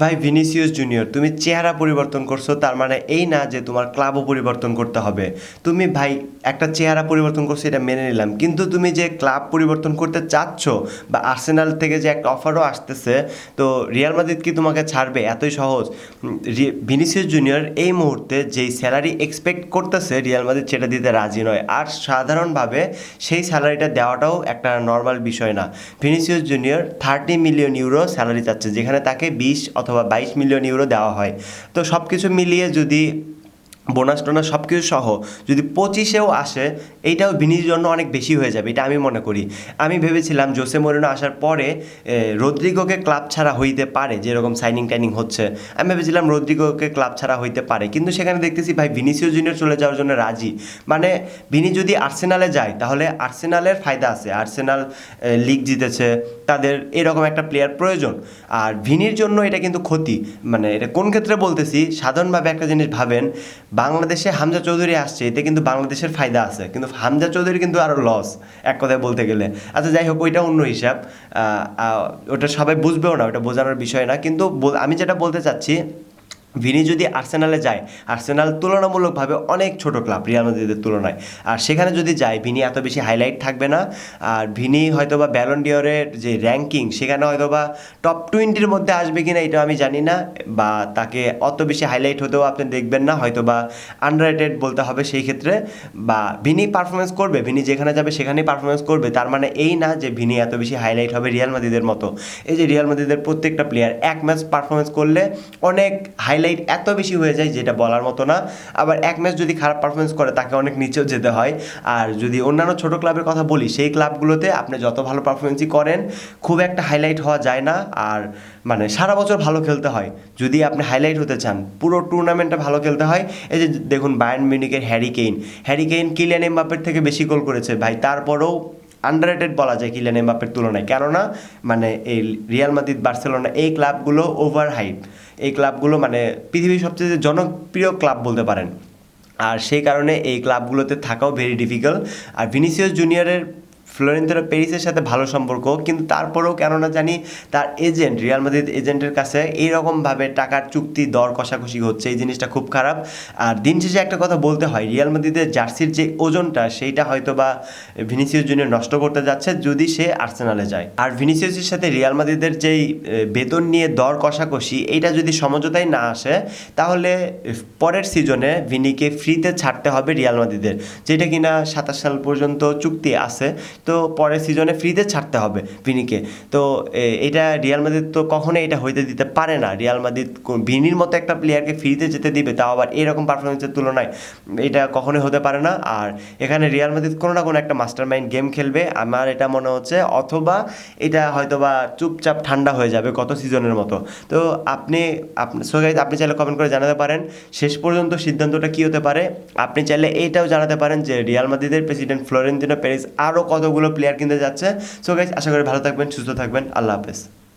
ভাই Vinicius junior তুমি চেহারা পরিবর্তন করছো, তার মানে এই না যে তোমার ক্লাবও পরিবর্তন করতে হবে। তুমি ভাই একটা চেহারা পরিবর্তন করছো এটা মেনে নিলাম, কিন্তু তুমি যে ক্লাব পরিবর্তন করতে চাচ্ছ বা আর্সেনাল থেকে যে একটা অফারও আসতেছে, তো রিয়াল মাদ্রিদ কি তোমাকে ছাড়বে এতই সহজ? ভিনিসিয়াস জুনিয়র এই মুহূর্তে যেই স্যালারি এক্সপেক্ট করতেছে রিয়াল মাদ্রিদ সেটা দিতে রাজি নয়, আর সাধারণভাবে সেই স্যালারিটা দেওয়াটাও একটা নর্মাল বিষয় না। Vinicius junior 30 million euro salary চাচ্ছে, যেখানে তাকে 20 অথবা 22 মিলিয়ন ইউরো দেওয়া হয়। তো সব কিছু মিলিয়ে যদি বোনাস টোনাস সব কিছু সহ যদি 25-এও আসে, এইটাও ভিনির জন্য অনেক বেশি হয়ে যাবে, এটা আমি মনে করি। আমি ভেবেছিলাম জোসে মরিনো আসার পরে রদ্রিগোকে ক্লাব ছাড়া হইতে পারে, যেরকম সাইনিং টাইনিং হচ্ছে, আমি ভেবেছিলাম রদ্রিগোকে ক্লাব ছাড়া হইতে পারে, কিন্তু সেখানে দেখতেছি ভাই ভিনিসিয়াস জুনিয়র চলে যাওয়ার জন্য রাজি। মানে ভিনি যদি আর্সেনালে যায় তাহলে আর্সেনালের ফায়দা আছে, আর্সেনাল লিগ জিতেছে, তাদের এরকম একটা প্লেয়ার প্রয়োজন। আর ভিনির জন্য এটা কিন্তু ক্ষতি। মানে এটা কোন ক্ষেত্রে বলতেছি, সাধারণভাবে একটা জিনিস ভাবেন, বাংলাদেশে হামজা চৌধুরী আসছে, এতে কিন্তু বাংলাদেশের ফায়দা আছে, কিন্তু হামজা চৌধুরী কিন্তু আরও লস, এক কথায় বলতে গেলে। আচ্ছা যাই হোক, ওইটা অন্য হিসাব, ওটা সবাই বুঝবেও না, ওটা বোঝানোর বিষয় না। কিন্তু আমি যেটা বলতে চাচ্ছি, ভিনি যদি আর্সেনালে যায়, আর্সেনাল তুলনামূলকভাবে অনেক ছোট ক্লাব রিয়াল মাদ্রিদের তুলনায়, আর সেখানে যদি যায় ভিনি এত বেশি হাইলাইট থাকবে না। আর ভিনি হয়তোবা ব্যালন ডিওরের যে র্যাঙ্কিং সেখানে হয়তোবা টপ 20-র মধ্যে আসবে কিনা এটা আমি জানি না, বা তাকে অত বেশি হাইলাইট হতেও আপনি দেখবেন না, হয়তোবা আন্ডাররেটেড বলতে হবে সেই ক্ষেত্রে। বা ভিনি পারফরমেন্স করবে, ভিনি যেখানে যাবে সেখানেই পারফরমেন্স করবে, তার মানে এই না যে ভিনি এত বেশি হাইলাইট হবে রিয়াল মাদ্রিদের মতো। এই যে রিয়াল মাদ্রিদের প্রত্যেকটা প্লেয়ার এক ম্যাচ পারফরমেন্স করলে অনেক হাইলাইট এত বেশি হয়ে যায় যেটা বলার মতো না। আবার এক ম্যাচ যদি খারাপ পারফরমেন্স করে তাকে অনেক নিচেও যেতে হয়। আর যদি অন্যান্য ছোট ক্লাবের কথা বলি, সেই ক্লাবগুলোতে আপনি যত ভালো পারফরমেন্সই করেন খুব একটা হাইলাইট হওয়া যায় না, আর মানে সারা বছর ভালো খেলতে হয় যদি আপনি হাইলাইট হতে চান, পুরো টুর্নামেন্টে ভালো খেলতে হয়। এই যে দেখুন বায়ার্ন মিউনিখের হ্যারি কেইন কিলিয়ান এমবাপ্পের থেকে বেশি গোল করেছে ভাই, তারপরেও আন্ডাররেটেড বলা যায় কিলিয়ান এমবাপ্পের তুলনায়। কেননা মানে এই রিয়াল মাদ্রিদ, বার্সেলোনা, এই ক্লাবগুলো ওভার হাইপ, এই ক্লাবগুলো মানে পৃথিবীর সবচেয়ে জনপ্রিয় ক্লাব বলতে পারেন, আর সেই কারণে এই ক্লাবগুলোতে থাকাও ভেরি ডিফিকাল্ট। আর ভিনিসিয়াস জুনিয়রের ফ্লোরেন্তিনো পেরিসের সাথে ভালো সম্পর্ক, কিন্তু তারপরেও কেননা জানি তার এজেন্ট, রিয়াল মাদ্রিদ এজেন্টের কাছে এইরকমভাবে টাকার চুক্তি দর কষাকষি হচ্ছে, এই জিনিসটা খুব খারাপ। আর দিন শেষে একটা কথা বলতে হয়, রিয়াল মাদ্রিদের জার্সির যে ওজনটা সেইটা হয়তো বা ভিনিসিয়াস জুনিয়র নষ্ট করতে যাচ্ছে যদি সে আর্সেনালে যায়। আর ভিনিসিয়াসের সাথে রিয়াল মাদ্রিদের যেই বেতন নিয়ে দর কষাকষি, এইটা যদি সমঝোতায় না আসে, তাহলে পরের সিজনে ভিনিকে ফ্রিতে ছাড়তে হবে রিয়াল মাদ্রিদের, যেটা কিনা 27 সাল পর্যন্ত চুক্তি আছে। তো পরের সিজনে ফ্রিতে ছাড়তে হবে ভিনিকে। তো এটা রিয়াল মাদ্রিদ তো কখনোই এটা হইতে দিতে পারে না। রিয়াল মাদ্রিদ ভিনির মতো একটা প্লেয়ারকে ফ্রিতে যেতে দিবে, তাও আবার এরকম পারফরমেন্সের তুলনায়, এটা কখনোই হতে পারে না। আর এখানে রিয়াল মাদ্রিদ কোনো না কোনো একটা মাস্টার মাইন্ড গেম খেলবে, আমার এটা মনে হচ্ছে, অথবা এটা হয়তোবা চুপচাপ ঠান্ডা হয়ে যাবে গত সিজনের মতো। তো আপনি আপনি চাইলে কমেন্ট করে জানাতে পারেন শেষ পর্যন্ত সিদ্ধান্তটা কী হতে পারে। আপনি চাইলে এইটাও জানাতে পারেন যে রিয়াল মাদ্রিদের প্রেসিডেন্ট ফ্লোরেন্তিনো পেরেস আরও কতগুলো প্লেয়ার কিনতে যাচ্ছে। সো গাইস, আশা করি ভালো থাকবেন, সুস্থ থাকবেন, আল্লাহ হাফেজ।